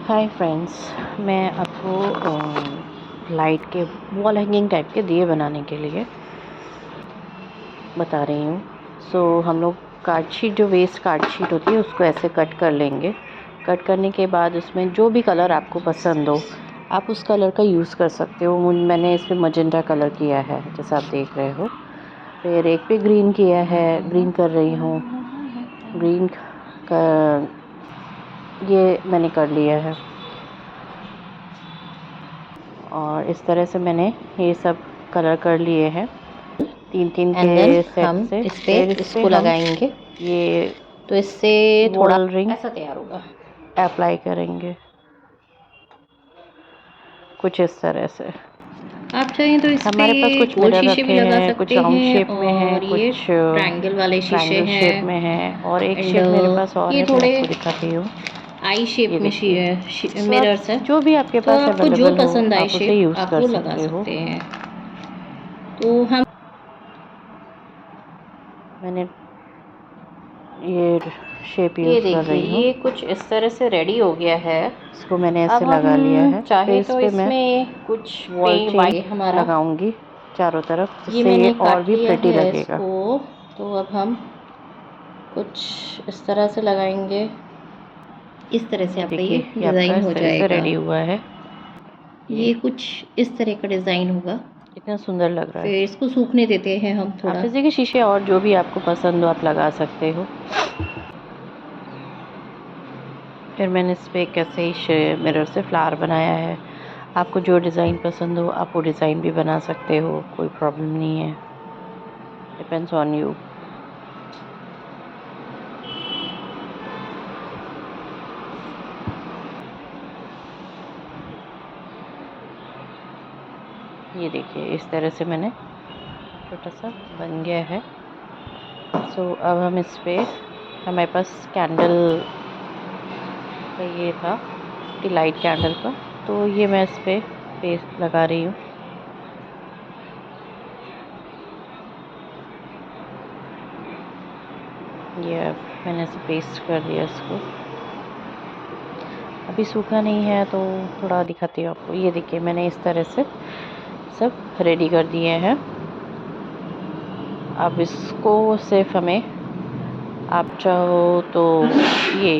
Hi friends, मैं आपको light के वॉल हैंगिंग टाइप के दिए बनाने के लिए बता रही हूँ। हम लोग कार्ड शीट, जो वेस्ट कार्ड शीट होती है, उसको ऐसे कट कर लेंगे। कट करने के बाद उसमें जो भी कलर आपको पसंद हो आप उस कलर का यूज़ कर सकते हो। मैंने इस पर मजेंटा कलर किया है जैसा आप देख रहे हो। फिर एक पे ग्रीन किया है, ग्रीन कर रही हूँ। ग्रीन का ये मैंने कर लिया है और इस तरह से मैंने ये सब कलर कर लिए हैं 3-3 के सेट हम से। इस पे फिर इस पे इसको हम लगाएंगे ये तो इससे थोड़ा वॉल रिंग ऐसा तैयार होगा। अप्लाई करेंगे कुछ इस तरह से। आप चाहें तो इस पे हमारे पास कुछ गोल मिरर शीशे भी रखे लगा हैं, कुछ सकते राउंड हैं शेप में है, और ये कुछ ट्रायंगल वाले शीशे ट्रायंगल शेप हैं में है और एक एंड शेप मेरे पास और ये है, मैं थोड़े आपको दिखाती हूँ। आई शेप ये में देखिए, तो आप मिरर्स है। जो भी आपके तो पास आपको जो अवेलेबल हो पसंद आए आप उसे शेप यूज़ आप कर वो लगा सकते हो। सकते हैं। तो हम मैंने ये शेप ये यूज़ कर देखिए, रही हूँ। ये कुछ इस तरह से रेडी हो गया है। इसको मैंने अब ऐसे लगा लिया हम है। फिर चाहे इस तो पे मैं इसमें कुछ वॉल चेन वाइट हमारा लगाऊंगी चारों तरफ, ये जिससे ये मैंने और काट भी लिया प्रिटी है लगेगा। इसको। तो अब हम कुछ इस तरह से लगाएंगे। इस तरह से ये आपका ये देखिए, ये आपका डिज़ाइन इस हो तरह से जाएगा। रेडी हुआ है। ये कुछ इस तरह का डिज़ाइन होगा। कितना सुंदर लग रहा है। फिर इसको सूखने देते हैं हम आप थोड़ा। इसी के शीशे और जो भी आपको पसंद हो आप लगा सकते हो। फिर मैंने इस पर कैसे ही मिरर से फ्लावर बनाया है। आपको जो डिज़ाइन पसंद हो आप वो डिज़ाइन भी बना सकते हो, कोई प्रॉब्लम नहीं है। Depends on you. ये देखिए, इस तरह से मैंने छोटा सा बन गया है। अब हम इस पे, हमारे पास कैंडल का ये था लाइट कैंडल का, तो ये मैं इस पे पेस्ट लगा रही हूँ। ये अब मैंने इसे पेस्ट कर दिया इसको। अभी सूखा नहीं है तो थोड़ा दिखाती हूँ आपको। ये देखिए, मैंने इस तरह से सब रेडी कर दिए हैं। अब इसको सिर्फ हमें, आप चाहो तो ये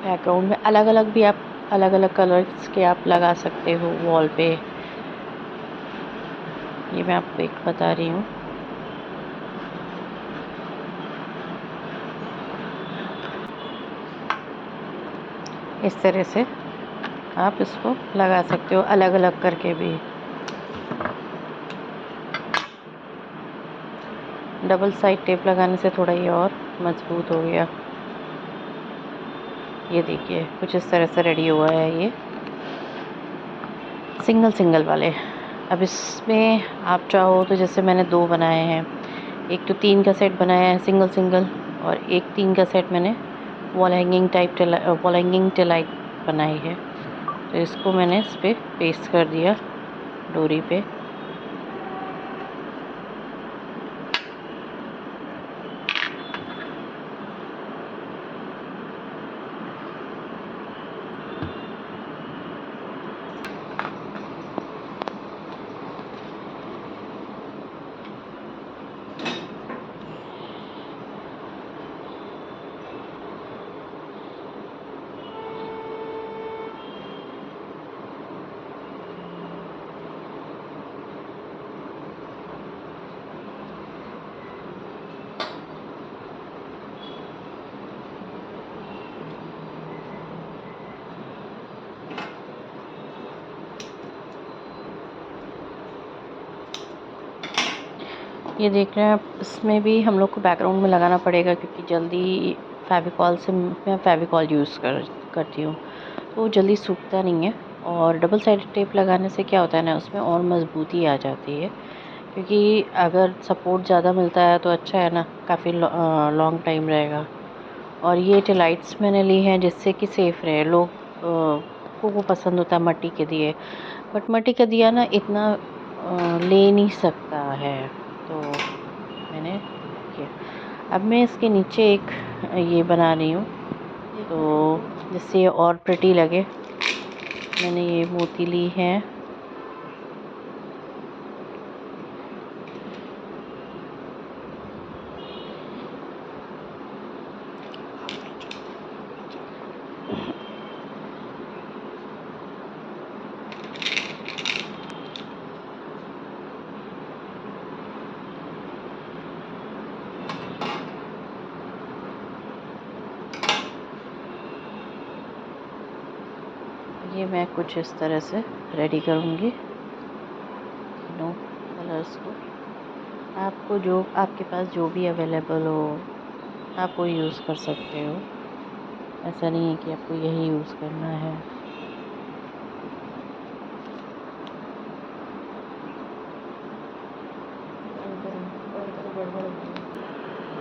बैकग्राउंड में अलग अलग भी, आप अलग अलग कलर्स के आप लगा सकते हो वॉल पे। ये मैं आपको एक बता रही हूँ। इस तरह से आप इसको लगा सकते हो अलग अलग करके भी। डबल साइड टेप लगाने से थोड़ा ये और मजबूत हो गया। ये देखिए, कुछ इस तरह से रेडी हुआ है ये सिंगल सिंगल वाले। अब इसमें आप चाहो तो, जैसे मैंने 2 बनाए हैं, एक तो 3 का सेट बनाया है सिंगल सिंगल, और एक 3 का सेट मैंने वॉल हैंगिंग टेलाइट बनाई है। तो इसको मैंने इस पे पेस्ट कर दिया डोरी पे। ये देख रहे हैं आप, इसमें भी हम लोग को बैकग्राउंड में लगाना पड़ेगा क्योंकि जल्दी फेविकॉल से, मैं फेविकॉल यूज़ करती हूँ तो जल्दी सूखता नहीं है। और डबल साइडेड टेप लगाने से क्या होता है ना, उसमें और मजबूती आ जाती है, क्योंकि अगर सपोर्ट ज़्यादा मिलता है तो अच्छा है ना, काफ़ी लॉन्ग टाइम रहेगा। और ये टेलाइट्स मैंने ली हैं जिससे कि सेफ़ रहे। लोग को पसंद होता है मट्टी के दिए, बट मट्टी का दिया ना इतना ले नहीं सकता है, तो मैंने किया। अब मैं इसके नीचे एक ये बना रही हूँ। तो जिससे ये और प्रिटी लगे। मैंने ये मोती ली है। ये मैं कुछ इस तरह से रेडी करूँगी तीनों कलर्स को। आपको जो आपके पास जो भी अवेलेबल हो आप वो यूज़ कर सकते हो, ऐसा नहीं है कि आपको यही यूज़ करना है।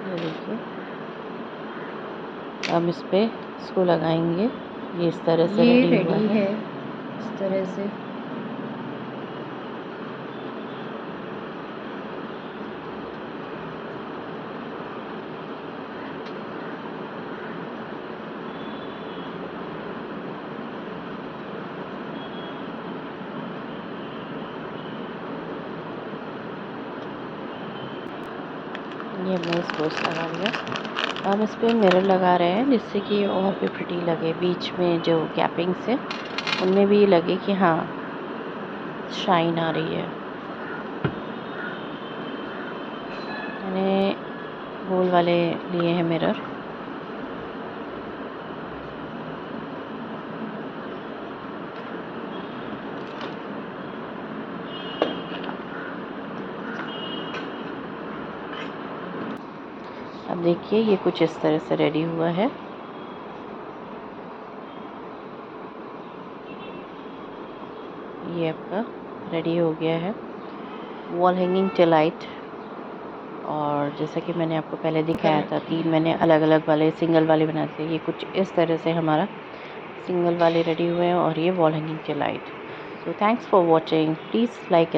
ये देखिए, हम इस पे इसको लगाएंगे। ये इस तरह से ये रेडी हुआ रेडी है। है इस तरह से। ये हमने इसको लगा लिया। हम इस पे मिरर लगा रहे हैं जिससे कि और भी प्रिटी लगे। बीच में जो गैपिंग्स है उनमें भी लगे कि हाँ शाइन आ रही है। मैंने गोल वाले लिए हैं मिरर। अब देखिए ये कुछ इस तरह से रेडी हुआ है। ये आपका रेडी हो गया है वॉल हैंगिंग टेलाइट। और जैसा कि मैंने आपको पहले दिखाया था, 3 मैंने अलग अलग वाले सिंगल वाले बनाए थे। ये कुछ इस तरह से हमारा सिंगल वाले रेडी हुए हैं और ये वॉल हैंगिंग टेलाइट। So thanks for watching. Please like